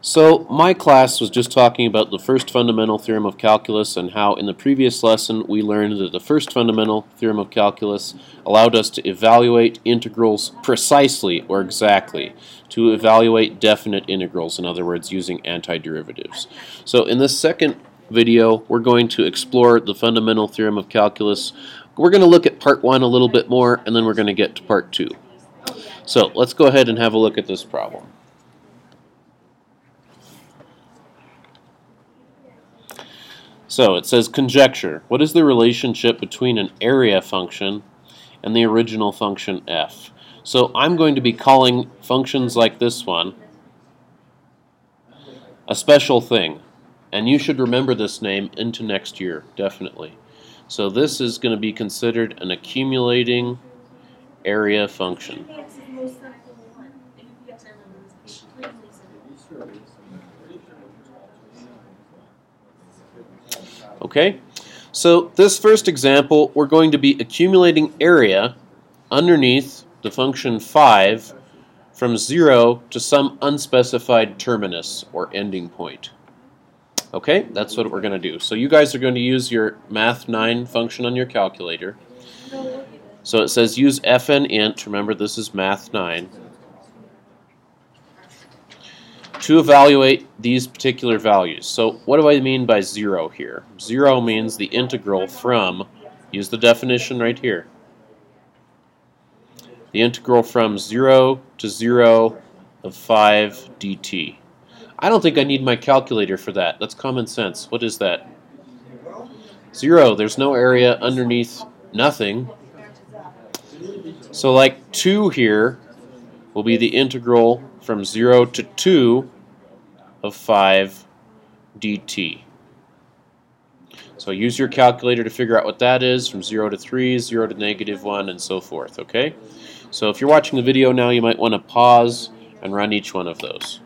So my class was just talking about the first fundamental theorem of calculus and how in the previous lesson we learned that the first fundamental theorem of calculus allowed us to evaluate integrals precisely or exactly, to evaluate definite integrals, in other words using antiderivatives. So in this second video we're going to explore the fundamental theorem of calculus. We're going to look at part 1 a little bit more and then we're going to get to part 2. So let's go ahead and have a look at this problem. So it says conjecture. What is the relationship between an area function and the original function f? So I'm going to be calling functions like this one a special thing. And you should remember this name into next year, definitely. So this is going to be considered an accumulating area function. Okay, so this first example, we're going to be accumulating area underneath the function 5 from 0 to some unspecified terminus or ending point. Okay, that's what we're going to do. So you guys are going to use your Math 9 function on your calculator. So it says use fn int, remember this is Math 9, to evaluate these particular values. So what do I mean by 0 here? 0 means the integral from, use the definition right here, the integral from 0 to 0 of 5 dt. I don't think I need my calculator for that. That's common sense. What is that? 0. There's no area underneath nothing. So like 2 here will be the integral from 0 to 2 of 5 dt. So use your calculator to figure out what that is, from 0 to 3, 0 to -1, and so forth, okay? So if you're watching the video now, you might want to pause and run each one of those.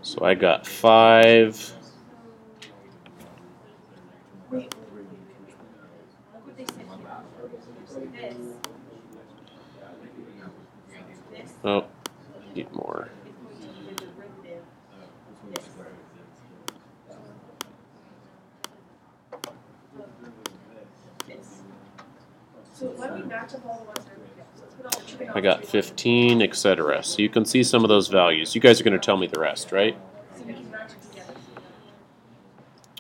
So I got 5. Oh, need more. I got 15, etc. So you can see some of those values. You guys are going to tell me the rest, right?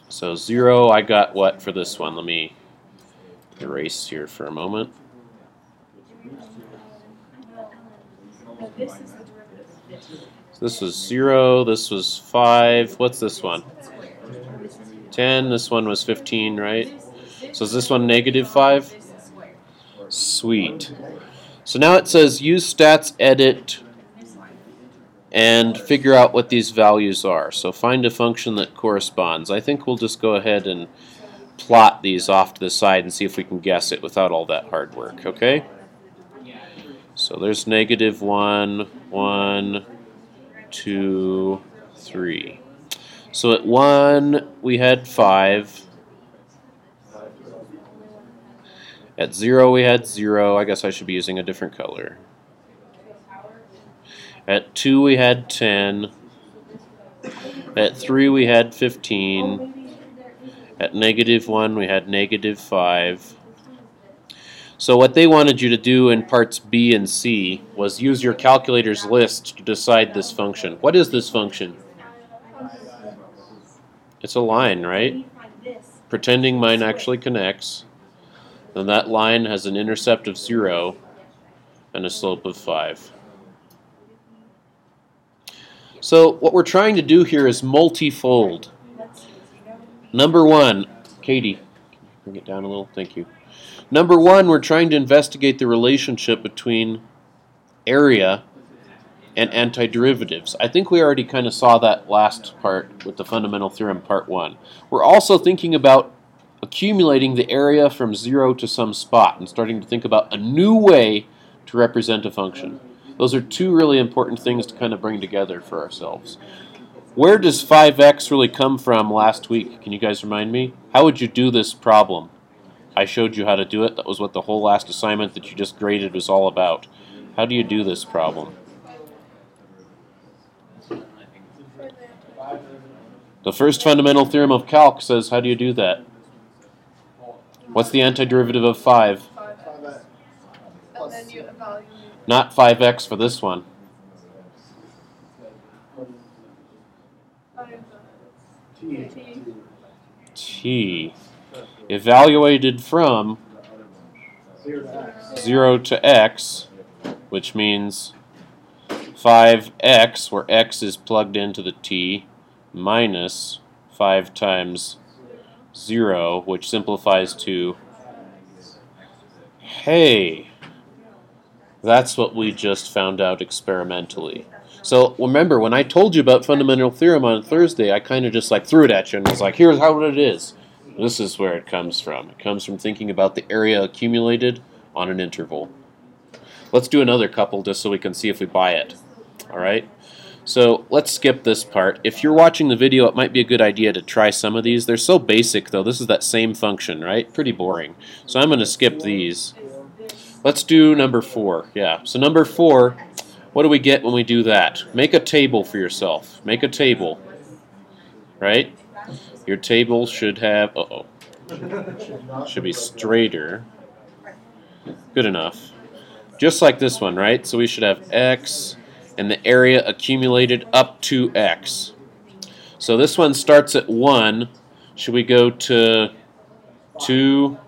So 0, I got what for this one? Let me erase here for a moment. So this was 0, this was 5. What's this one? 10, this one was 15, right? So is this one -5? Sweet. So now it says use stats edit and figure out what these values are. So find a function that corresponds. I think we'll just go ahead and plot these off to the side and see if we can guess it without all that hard work, okay? So there's -1, 1, 2, 3. So at 1 we had 5. At 0 we had 0. I guess I should be using a different color. At 2 we had 10. At 3 we had 15. At -1 we had -5. So what they wanted you to do in parts B and C was use your calculator's list to decide this function. What is this function? It's a line, right? Pretending mine actually connects. Then that line has an intercept of 0 and a slope of 5. So what we're trying to do here is multifold. Number 1, Katie, bring it down a little, thank you. Number 1, we're trying to investigate the relationship between area and antiderivatives. I think we already kind of saw that last part with the fundamental theorem part 1. We're also thinking about accumulating the area from 0 to some spot and starting to think about a new way to represent a function. Those are two really important things to kind of bring together for ourselves. Where does 5x really come from last week? Can you guys remind me? How would you do this problem? I showed you how to do it. That was what the whole last assignment that you just graded was all about. How do you do this problem? The first fundamental theorem of Calc says, how do you do that? What's the antiderivative of 5? 5x. And then you evaluate. Not 5x for this one. T. Evaluated from 0 to x, which means 5x, where x is plugged into the t, minus 5 times 0, which simplifies to, hey, that's what we just found out experimentally. So remember, when I told you about fundamental theorem on Thursday, I kind of just like threw it at you and was like, here's how it is. This is where it comes from. It comes from thinking about the area accumulated on an interval. Let's do another couple just so we can see if we buy it. All right? So let's skip this part. If you're watching the video, it might be a good idea to try some of these. They're so basic, though. This is that same function, right? Pretty boring. So I'm going to skip these. Let's do number 4. Yeah. So number 4, what do we get when we do that? Make a table for yourself. Make a table. Right? Your table should have... should be straighter. Good enough. Just like this one, right? So we should have x and the area accumulated up to x. So this one starts at 1. Should we go to 2?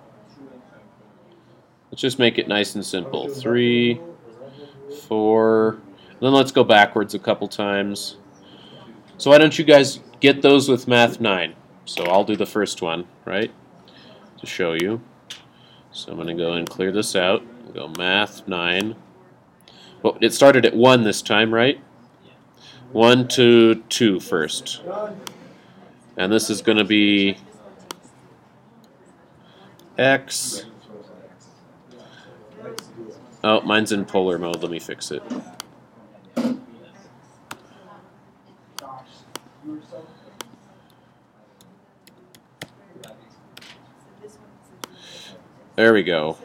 Let's just make it nice and simple. 3, 4, and then let's go backwards a couple times. So why don't you guys get those with Math 9? So I'll do the first one, right, to show you. So I'm going to go and clear this out. Go Math 9. Well, it started at 1 this time, right? 1 to 2 first. And this is going to be x. Oh, mine's in polar mode. Let me fix it. There we go.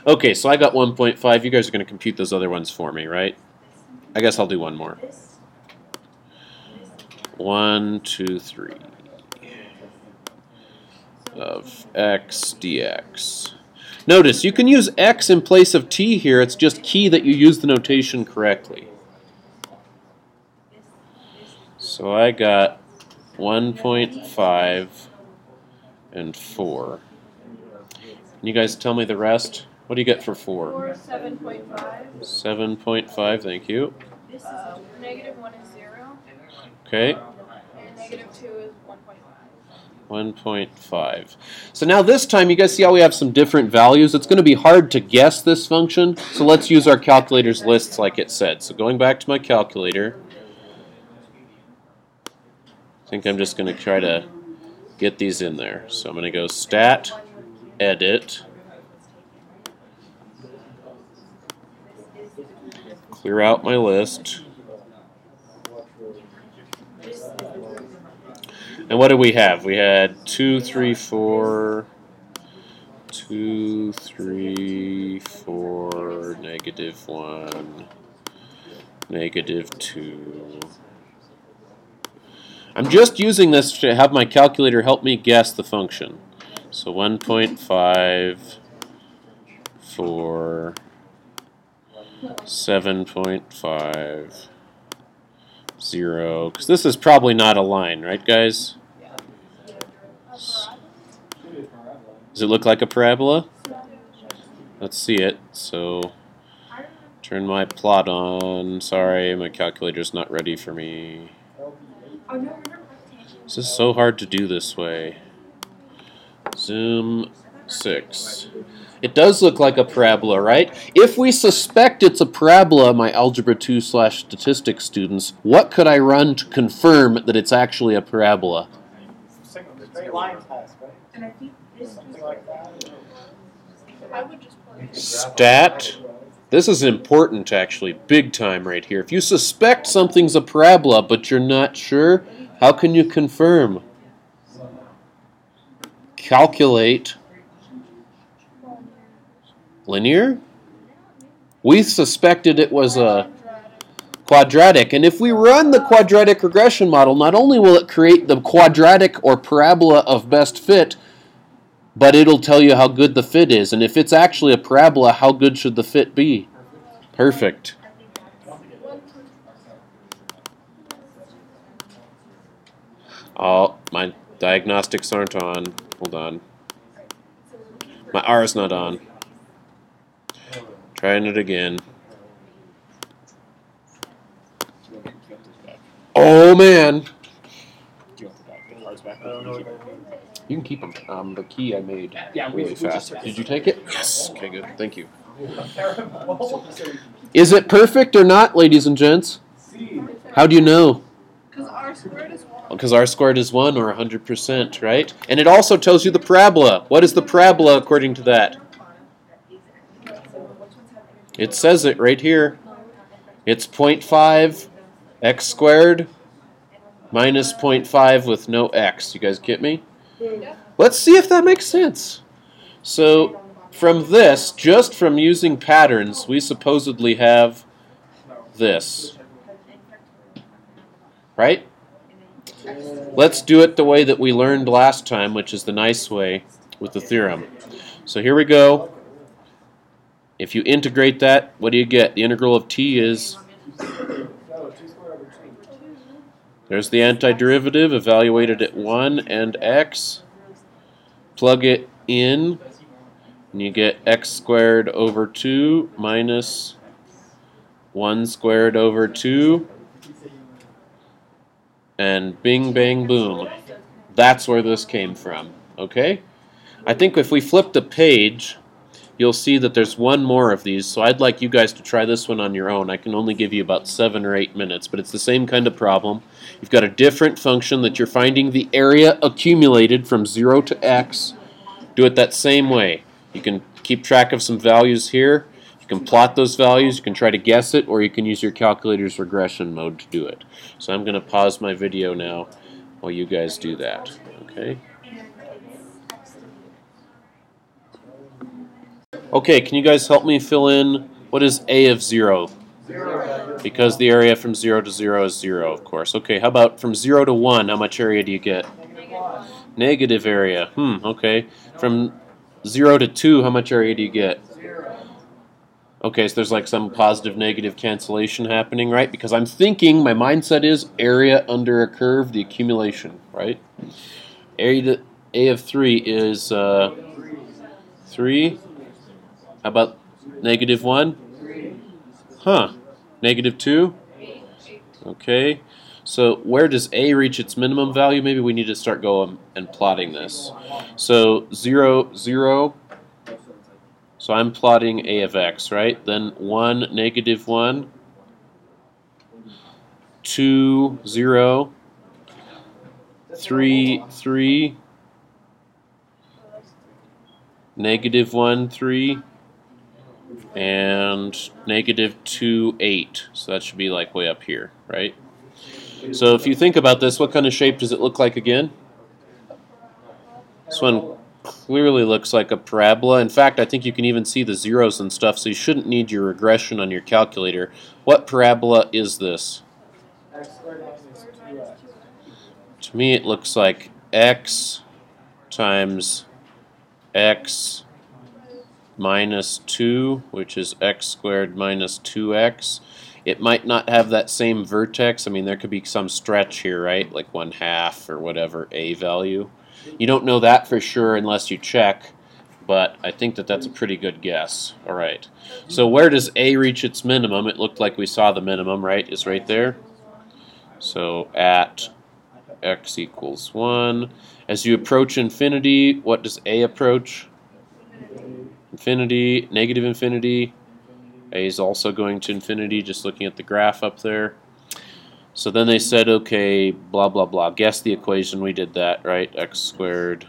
Okay, so I got 1.5. You guys are going to compute those other ones for me, right? I guess I'll do one more. 1, 2, 3 of x dx. Notice, you can use x in place of t here. It's just key that you use the notation correctly. So I got 1.5 and 4. Can you guys tell me the rest? What do you get for 4? 7.5. 7.5, thank you. Negative 1 is 0. Okay. And negative 2 is 1.5. 1.5. So now this time, you guys see how we have some different values? It's going to be hard to guess this function, so let's use our calculator's lists like it said. So going back to my calculator, I think I'm just going to try to get these in there. So I'm going to go Stat, Edit, clear out my list. And what do we have? We had 2, 3, 4, 2, 3, 4, negative 1, negative 2. I'm just using this to have my calculator help me guess the function. So 1.5, 4, 7.5, 0. Because this is probably not a line, right, guys? Does it look like a parabola? Let's see it. So, turn my plot on. Sorry, my calculator's not ready for me. This is so hard to do this way. Zoom, 6. It does look like a parabola, right? If we suspect it's a parabola, my Algebra 2/statistics students, what could I run to confirm that it's actually a parabola? Straight line test, right? Something like that. I would just plug it in. Stat. This is important, actually, big time right here. If you suspect something's a parabola, but you're not sure, how can you confirm? Calculate linear? We suspected it was a quadratic, and if we run the quadratic regression model, not only will it create the quadratic or parabola of best fit, but it'll tell you how good the fit is. And if it's actually a parabola, how good should the fit be? Perfect. Oh, my diagnostics aren't on. Hold on. My R is not on. Trying it again. Oh, man. You can keep them. The key I made really fast. Did you take it? Yes. Okay, good. Thank you. Is it perfect or not, ladies and gents? How do you know? Because R squared is 1. Because R squared is 1 or 100%, right? And it also tells you the parabola. What is the parabola according to that? It says it right here. It's 0.5 x squared minus 0.5 with no x. You guys get me? Let's see if that makes sense. So from this, just from using patterns, we supposedly have this. Right? Let's do it the way that we learned last time, which is the nice way with the theorem. So here we go. If you integrate that, what do you get? The integral of t is... There's the antiderivative evaluated at 1 and x. Plug it in, and you get x squared over 2 minus 1 squared over 2. And bing, bang, boom. That's where this came from, okay? I think if we flip the page, you'll see that there's one more of these, so I'd like you guys to try this one on your own. I can only give you about 7 or 8 minutes, but it's the same kind of problem. You've got a different function that you're finding the area accumulated from 0 to x. Do it that same way. You can keep track of some values here. You can plot those values. You can try to guess it, or you can use your calculator's regression mode to do it. So I'm going to pause my video now while you guys do that. Okay? Okay, can you guys help me fill in what is a of 0? 0. Because the area from 0 to 0 is 0, of course. Okay, how about from 0 to 1, how much area do you get? Negative area. Okay. From 0 to 2, how much area do you get? 0. Okay, so there's like some positive negative cancellation happening, right? Because I'm thinking, my mindset is area under a curve, the accumulation, right? Area to a of 3 is 3. How about negative 1? Negative 2? Okay. So where does a reach its minimum value? Maybe we need to start going and plotting this. So 0, 0. So I'm plotting a of x, right? Then 1, negative 1. 2, 0. 3, 3. Negative 1, 3. And negative 2, 8. So that should be like way up here, right? So if you think about this, what kind of shape does it look like again? This one clearly looks like a parabola. In fact, I think you can even see the zeros and stuff, so you shouldn't need your regression on your calculator. What parabola is this? To me, it looks like x times x minus 2, which is x squared minus 2x. It might not have that same vertex. I mean, there could be some stretch here, right? Like 1/2 or whatever a value. You don't know that for sure unless you check, but I think that that's a pretty good guess. All right. So where does a reach its minimum? It looked like we saw the minimum, right? It's right there. So at x equals 1. As you approach infinity, what does a approach? infinity, negative infinity. A is also going to infinity, just looking at the graph up there. So then they said, okay, blah, blah, blah. Guess the equation. We did that, right? X squared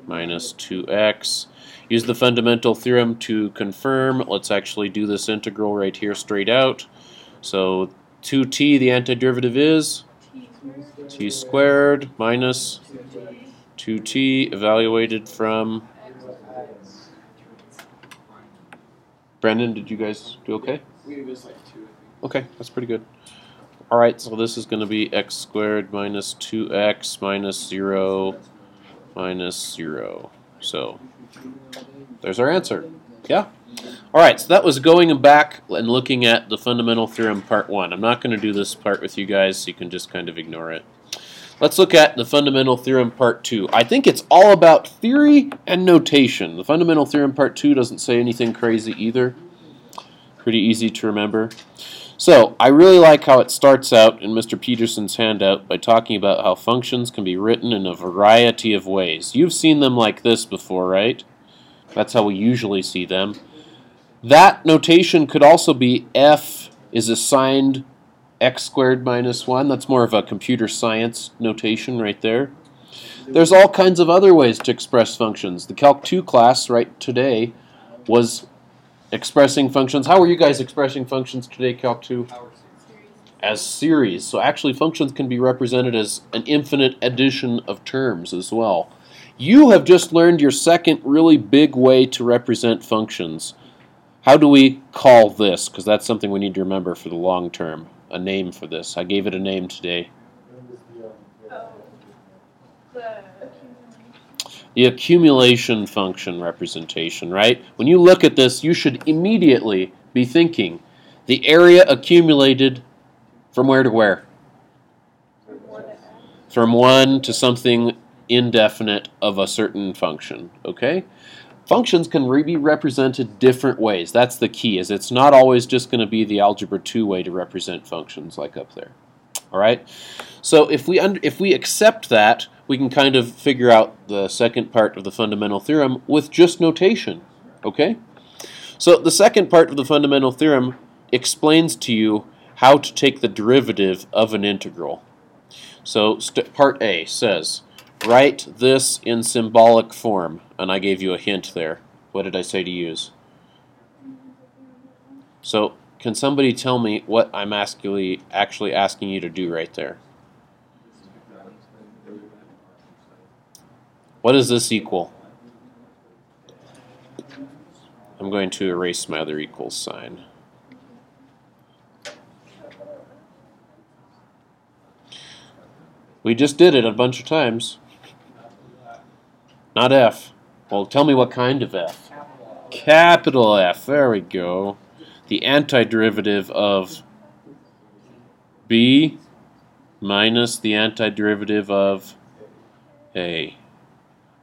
minus 2x. Use the fundamental theorem to confirm. Let's actually do this integral right here straight out. So 2t, the antiderivative is t squared minus 2t evaluated from... Brandon, did you guys do okay? We was like 2. Okay, that's pretty good. All right, so this is going to be x squared minus 2x minus 0 minus 0. So there's our answer. Yeah? All right, so that was going back and looking at the fundamental theorem part 1. I'm not going to do this part with you guys, so you can just kind of ignore it. Let's look at the fundamental theorem part 2. I think it's all about theory and notation. The fundamental theorem part 2 doesn't say anything crazy either. Pretty easy to remember. So, I really like how it starts out in Mr. Peterson's handout by talking about how functions can be written in a variety of ways. You've seen them like this before, right? That's how we usually see them. That notation could also be f is assigned x squared minus 1. That's more of a computer science notation right there. There's all kinds of other ways to express functions. The Calc 2 class right today was expressing functions. How are you guys expressing functions today, Calc 2? As series. So actually functions can be represented as an infinite addition of terms as well. You have just learned your second really big way to represent functions. How do we call this? Because that's something we need to remember for the long term. A name for this. I gave it a name today. The accumulation function representation, right? When you look at this, you should immediately be thinking the area accumulated from where to where? From 1 to something indefinite of a certain function, okay? Functions can be represented different ways. That's the key, is it's not always just going to be the Algebra 2 way to represent functions like up there. All right? So if we accept that, we can kind of figure out the second part of the fundamental theorem with just notation, okay? So the second part of the fundamental theorem explains to you how to take the derivative of an integral. So part A says, write this in symbolic form, and I gave you a hint there. What did I say to use? So can somebody tell me what I'm actually asking you to do right there? What does this equal? I'm going to erase my other equals sign. We just did it a bunch of times. Not F. Well, tell me what kind of F. Capital F. There we go. The antiderivative of B minus the antiderivative of A.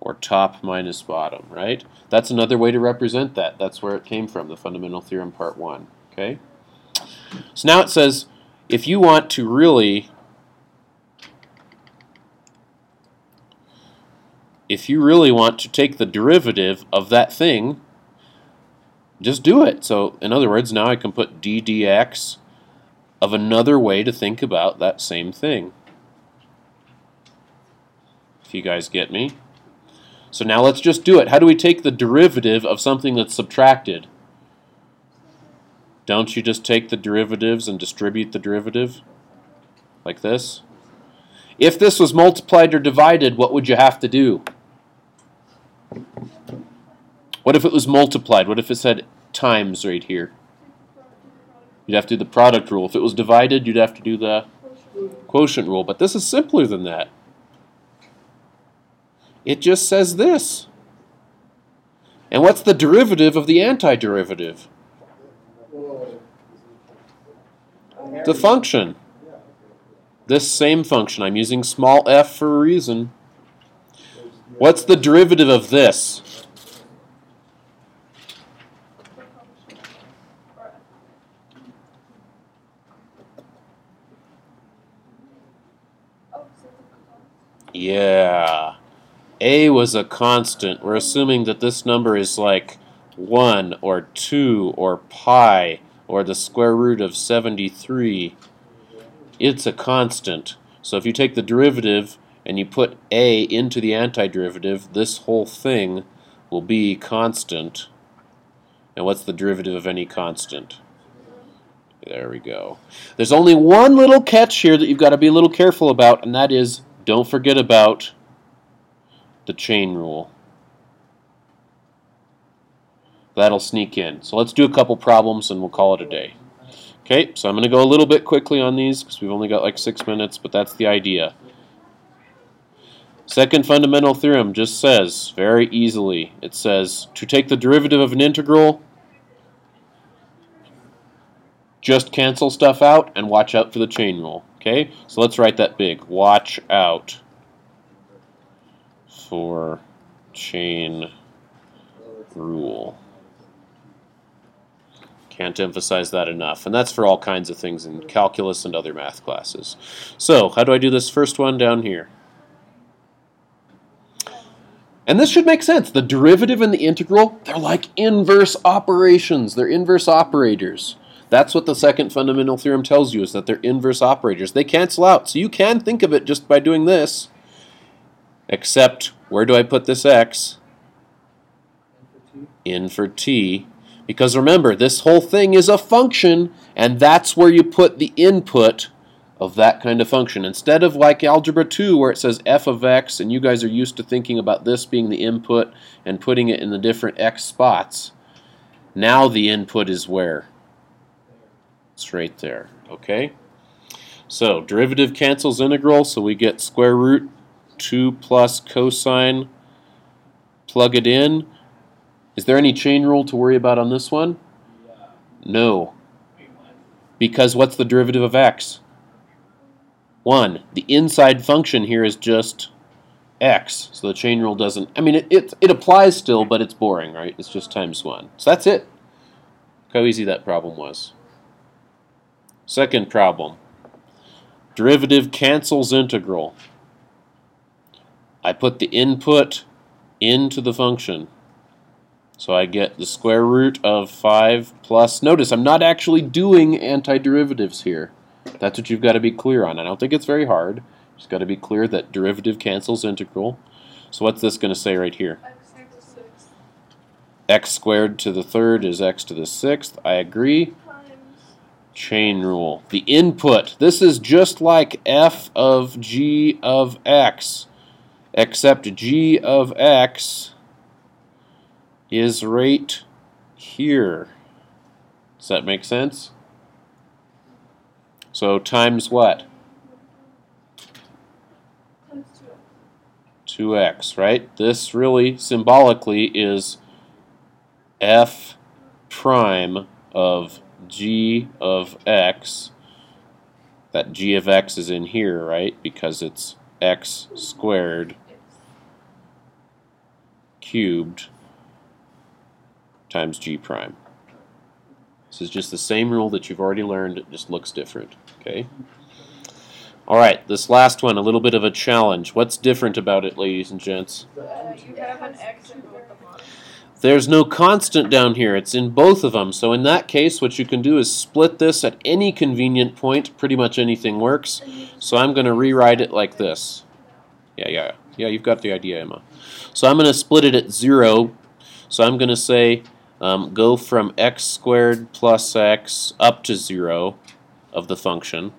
Or top minus bottom, right? That's another way to represent that. That's where it came from, the fundamental theorem part 1. Okay? So now it says, if you want to really... If you really want to take the derivative of that thing, just do it. So, in other words, now I can put d dx of another way to think about that same thing. If you guys get me. So now let's just do it. How do we take the derivative of something that's subtracted? Don't you just take the derivatives and distribute the derivative? Like this? If this was multiplied or divided, what would you have to do? What if it was multiplied? What if it said times right here? You'd have to do the product rule. If it was divided, you'd have to do the quotient rule. But this is simpler than that. It just says this. And what's the derivative of the antiderivative? The function. This same function. I'm using small f for a reason. What's the derivative of this? Yeah. A was a constant. We're assuming that this number is like 1 or 2 or pi or the square root of 73. It's a constant. So if you take the derivative and you put A into the antiderivative, this whole thing will be constant. And what's the derivative of any constant? There we go. There's only one little catch here that you've got to be a little careful about, and that is don't forget about the chain rule. That'll sneak in. So let's do a couple problems and we'll call it a day. Okay, so I'm going to go a little bit quickly on these because we've only got like 6 minutes, but that's the idea. Second fundamental theorem just says, very easily, it says to take the derivative of an integral, just cancel stuff out and watch out for the chain rule. Okay, so let's write that big. Watch out for chain rule. Can't emphasize that enough. And that's for all kinds of things in calculus and other math classes. So, how do I do this first one down here? And this should make sense. The derivative and the integral, they're like inverse operations. They're inverse operators. That's what the second fundamental theorem tells you, is that they're inverse operators. They cancel out. So you can think of it just by doing this. Except, where do I put this x? In for t. Because remember, this whole thing is a function, and that's where you put the input of that kind of function. Instead of like Algebra 2, where it says f of x, and you guys are used to thinking about this being the input and putting it in the different x spots, now the input is where? It's right there, okay? So, derivative cancels integral, so we get square root 2 plus cosine, plug it in. Is there any chain rule to worry about on this one? No. Because what's the derivative of x? 1. The inside function here is just x, so the chain rule doesn't, I mean, it applies still, but it's boring, right? It's just times 1. So that's it. Look how easy that problem was. Second problem. Derivative cancels integral. I put the input into the function. So I get the square root of 5 plus, notice I'm not actually doing antiderivatives here. That's what you've got to be clear on. I don't think it's very hard. Just got to be clear that derivative cancels integral. So what's this going to say right here? X squared to the third is x to the sixth. I agree. Chain rule. The input. This is just like f of g of x, except g of x is right here. Does that make sense? So times what? 2x, right? This really symbolically is f prime of g of x. That g of x is in here, right? Because it's x squared cubed times g prime. This is just the same rule that you've already learned, it just looks different, okay? Alright, this last one, a little bit of a challenge. What's different about it, ladies and gents? You have an x in both of them. There's no constant down here, it's in both of them. So in that case, what you can do is split this at any convenient point. Pretty much anything works. So I'm going to rewrite it like this. Yeah, you've got the idea, Emma. So I'm going to split it at 0. So I'm going to say go from x squared plus x up to 0 of the function.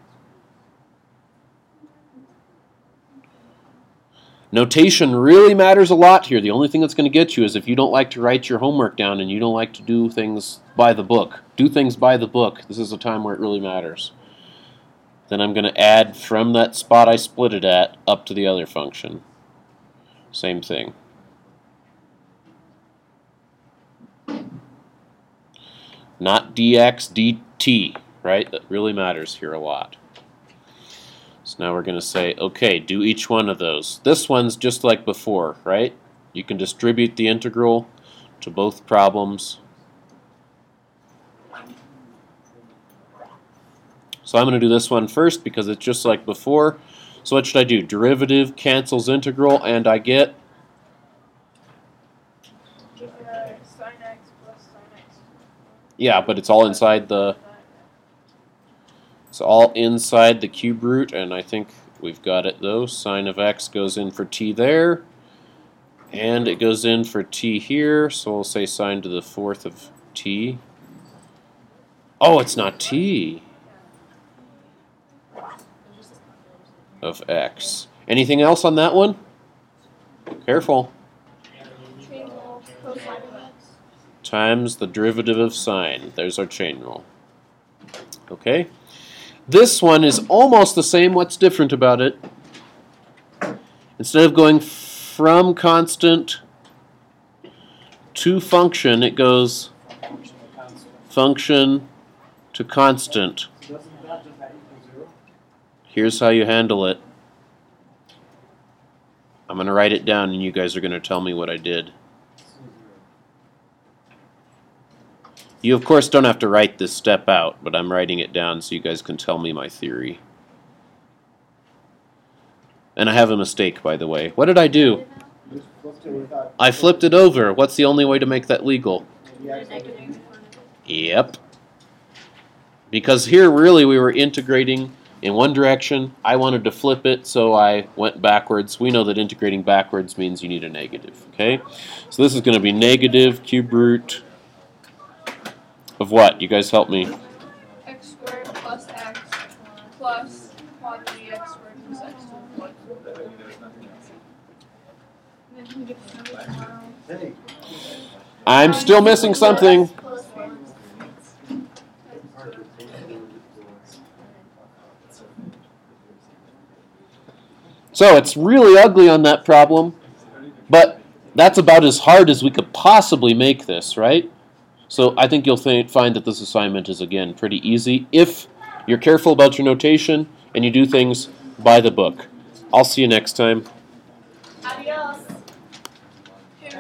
Notation really matters a lot here. The only thing that's going to get you is if you don't like to write your homework down and you don't like to do things by the book. Do things by the book. This is a time where it really matters. Then I'm going to add from that spot I split it at up to the other function. Same thing. Not dx, dt, right? That really matters here a lot. So now we're going to say, okay, do each one of those. This one's just like before, right? You can distribute the integral to both problems. So I'm going to do this one first because it's just like before. So what should I do? Derivative cancels integral, and I get Sin x plus sin x. Yeah, but it's all inside the cube root, and I think we've got it though. Sine of x goes in for t there, and it goes in for t here, so we'll say sine to the 4th of t. Oh, it's not t of x. Anything else on that one? Careful. Chain rule, cosine of x. Times the derivative of sine. There's our chain rule. Okay? This one is almost the same. What's different about it? Instead of going from constant to function, it goes function to constant. Doesn't that just equal 0? Here's how you handle it. I'm going to write it down, and you guys are going to tell me what I did. You, of course, don't have to write this step out, but I'm writing it down so you guys can tell me my theory. And I have a mistake, by the way. What did I do? You just flipped it without. I flipped it over. What's the only way to make that legal? Negative. Yep. Because here, really, we were integrating in one direction. I wanted to flip it, so I went backwards. We know that integrating backwards means you need a negative, okay? So this is going to be negative cube root of what? You guys help me. X squared plus x plus mod 3x squared plus x to the 4th. Hey. I'm still missing something. So it's really ugly on that problem, but that's about as hard as we could possibly make this, right? So I think you'll find that this assignment is, again, pretty easy if you're careful about your notation and you do things by the book. I'll see you next time. Adios. Here's